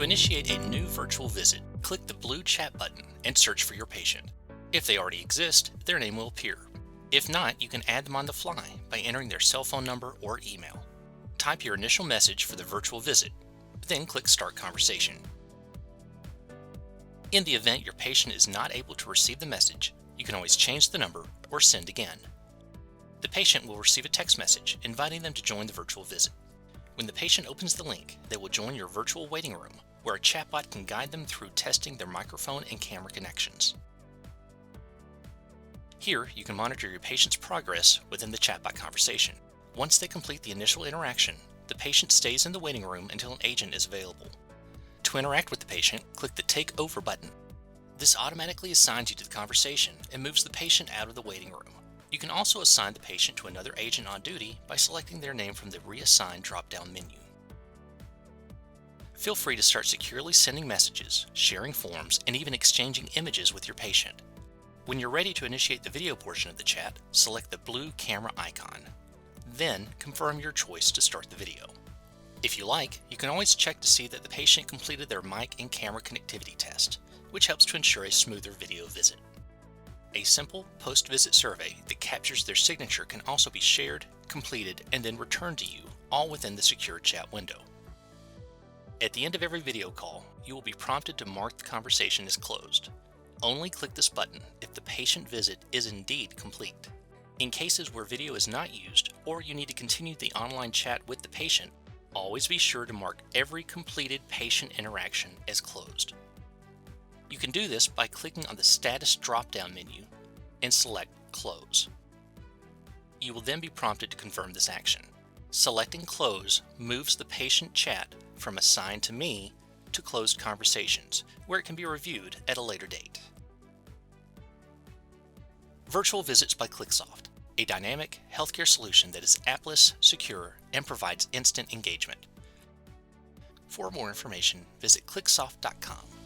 To initiate a new virtual visit, click the blue chat button and search for your patient. If they already exist, their name will appear. If not, you can add them on the fly by entering their cell phone number or email. Type your initial message for the virtual visit, then click Start Conversation. In the event your patient is not able to receive the message, you can always change the number or send again. The patient will receive a text message inviting them to join the virtual visit. When the patient opens the link, they will join your virtual waiting room, where a chatbot can guide them through testing their microphone and camera connections. Here, you can monitor your patient's progress within the chatbot conversation. Once they complete the initial interaction, the patient stays in the waiting room until an agent is available. To interact with the patient, click the Take Over button. This automatically assigns you to the conversation and moves the patient out of the waiting room. You can also assign the patient to another agent on duty by selecting their name from the Reassign drop-down menu. Feel free to start securely sending messages, sharing forms, and even exchanging images with your patient. When you're ready to initiate the video portion of the chat, select the blue camera icon. Then, confirm your choice to start the video. If you like, you can always check to see that the patient completed their mic and camera connectivity test, which helps to ensure a smoother video visit. A simple post-visit survey that captures their signature can also be shared, completed, and then returned to you, all within the secure chat window. At the end of every video call, you will be prompted to mark the conversation as closed. Only click this button if the patient visit is indeed complete. In cases where video is not used, or you need to continue the online chat with the patient, always be sure to mark every completed patient interaction as closed. You can do this by clicking on the Status drop-down menu and select Close. You will then be prompted to confirm this action. Selecting Close moves the patient chat from Assigned to Me to Closed Conversations, where it can be reviewed at a later date. Virtual Visits by QliqSOFT, a dynamic healthcare solution that is appless, secure, and provides instant engagement. For more information, visit QliqSOFT.com.